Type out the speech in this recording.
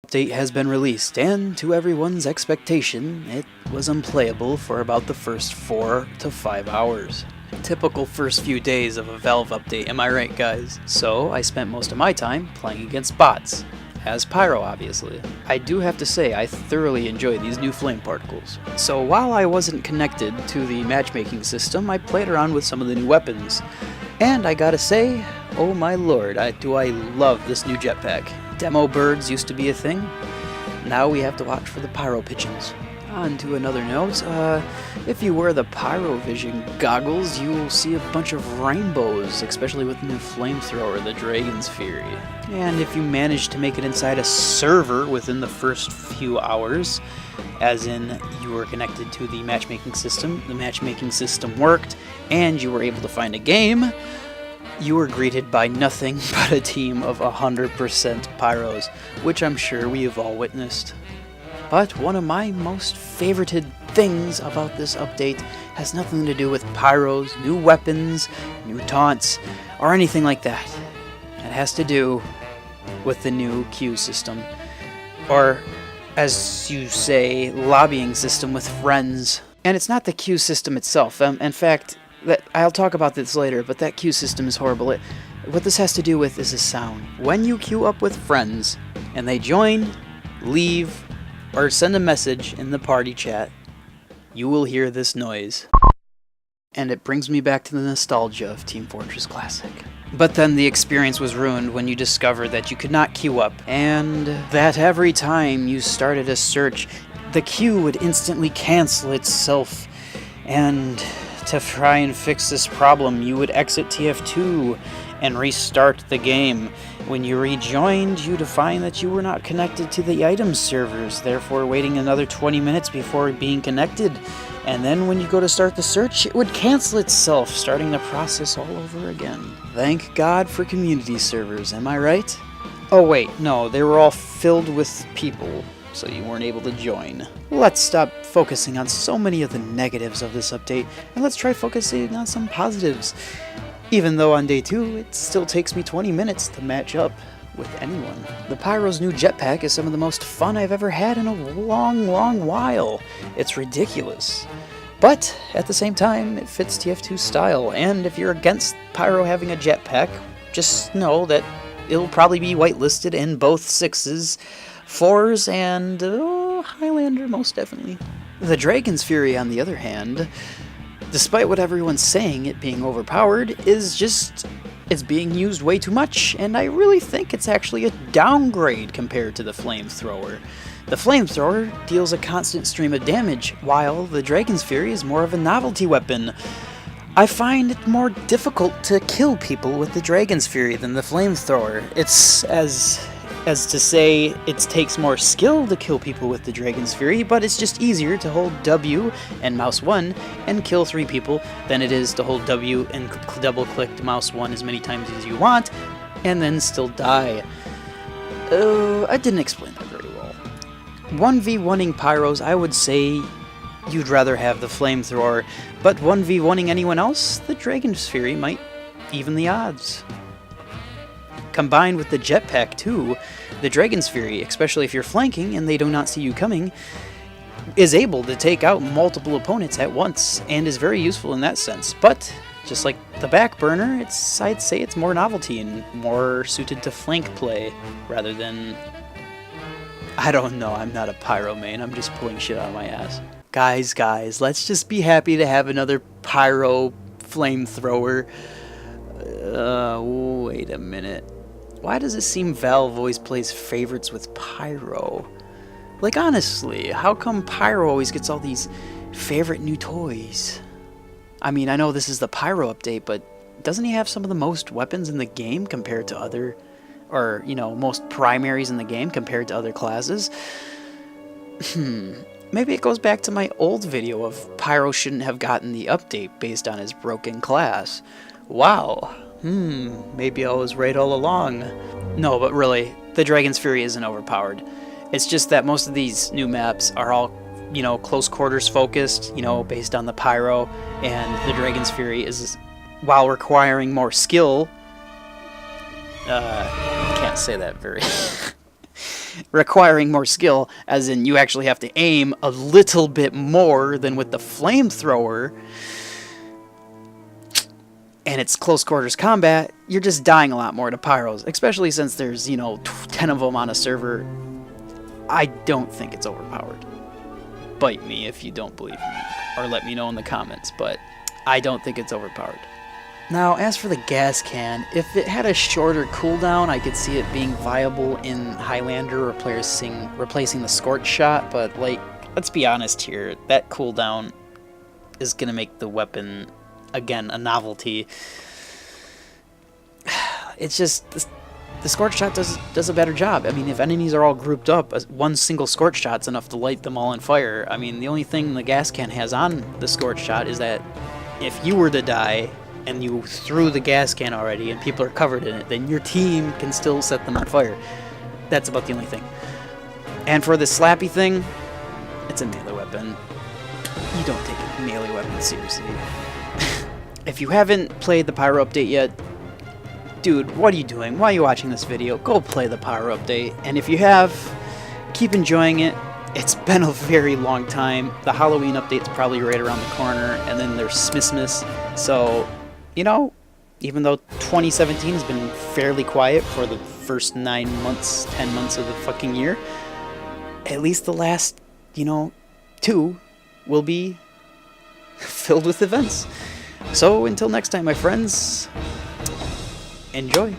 Update has been released, and to everyone's expectation, it was unplayable for about the first 4 to 5 hours. Typical first few days of a Valve update, am I right, guys? So I spent most of my time playing against bots, as Pyro obviously. I do have to say I thoroughly enjoy these new flame particles. So while I wasn't connected to the matchmaking system, I played around with some of the new weapons. And I gotta say, oh my lord, do I love this new jetpack. Demo birds used to be a thing. Now we have to watch for the Pyro Pigeons. On to another note, if you wear the Pyro Vision goggles, you will see a bunch of rainbows, especially with the new flamethrower, the Dragon's Fury. And if you manage to make it inside a server within the first few hours, as in you were connected to the matchmaking system worked, and you were able to find a game, you were greeted by nothing but a team of 100% Pyros, which I'm sure we have all witnessed. But one of my most favorited things about this update has nothing to do with Pyros, new weapons, new taunts, or anything like that. It has to do with the new queue system, or as you say, lobbying system with friends. And it's not the queue system itself. In fact, I'll talk about this later, but that queue system is horrible. What this has to do with is the sound. When you queue up with friends, and they join, leave, or send a message in the party chat, you will hear this noise. And it brings me back to the nostalgia of Team Fortress Classic. But then the experience was ruined when you discovered that you could not queue up, and that every time you started a search, the queue would instantly cancel itself. And to try and fix this problem, you would exit TF2 and restart the game. When you rejoined, you'd find that you were not connected to the items servers, therefore waiting another 20 minutes before being connected. And then when you go to start the search, it would cancel itself, starting the process all over again. Thank God for community servers, am I right? Oh wait, no, they were all filled with people, so you weren't able to join. Let's stop focusing on so many of the negatives of this update, and let's try focusing on some positives. Even though on day 2, it still takes me 20 minutes to match up with anyone. The Pyro's new jetpack is some of the most fun I've ever had in a long while. It's ridiculous. But at the same time, it fits TF2 style, and if you're against Pyro having a jetpack, just know that it'll probably be whitelisted in both 6s, 4s, and Highlander most definitely. The Dragon's Fury, on the other hand, despite what everyone's saying, it being overpowered, it's being used way too much, and I really think it's actually a downgrade compared to the flamethrower. The flamethrower deals a constant stream of damage, while the Dragon's Fury is more of a novelty weapon. I find it more difficult to kill people with the Dragon's Fury than the flamethrower. It's as to say, it takes more skill to kill people with the Dragon's Fury, but it's just easier to hold W and mouse 1 and kill 3 people than it is to hold W and double-click mouse 1 as many times as you want, and then still die. I didn't explain that very well. 1v1ing Pyros, I would say you'd rather have the flamethrower, but 1v1ing anyone else, the Dragon's Fury might even the odds. Combined with the jetpack too, the Dragon's Fury, especially if you're flanking and they do not see you coming, is able to take out multiple opponents at once, and is very useful in that sense. But, just like the back burner, I'd say it's more novelty and more suited to flank play, rather than... I don't know, I'm not a Pyro main, I'm just pulling shit out of my ass. Guys, let's just be happy to have another Pyro flamethrower. Wait a minute. Why does it seem Valve always plays favorites with Pyro? Like, honestly, how come Pyro always gets all these favorite new toys? I mean, I know this is the Pyro update, but doesn't he have some of the most weapons in the game compared to other, or, you know, most primaries in the game compared to other classes? Maybe it goes back to my old video of Pyro shouldn't have gotten the update based on his broken class. Wow. Maybe I was right all along. No, but really, the Dragon's Fury isn't overpowered. It's just that most of these new maps are all, you know, close quarters focused, you know, based on the Pyro, and the Dragon's Fury is, while requiring more skill, can't say that very requiring more skill, as in you actually have to aim a little bit more than with the flamethrower, and it's close quarters combat, you're just dying a lot more to pyros, especially since there's, 10 of them on a server. I don't think it's overpowered. Bite me if you don't believe me, or let me know in the comments, but I don't think it's overpowered. Now, as for the gas can, if it had a shorter cooldown, I could see it being viable in Highlander, replacing the Scorch Shot, but, like, let's be honest here, that cooldown is going to make the weapon, again, a novelty. It's just, the Scorch Shot does a better job. I mean, if enemies are all grouped up, one single Scorch Shot's enough to light them all on fire. I mean, the only thing the gas can has on the Scorch Shot is that if you were to die, and you threw the gas can already and people are covered in it, then your team can still set them on fire. That's about the only thing. And for the slappy thing, it's a melee weapon. You don't take a melee weapon seriously. If you haven't played the Pyro update yet, dude, what are you doing? Why are you watching this video? Go play the Pyro update. And if you have, keep enjoying it. It's been a very long time. The Halloween update's probably right around the corner, and then there's Smissmas. So, even though 2017 has been fairly quiet for the first 9 months, 10 months of the fucking year, at least the last, 2 will be filled with events. So until next time, my friends, enjoy.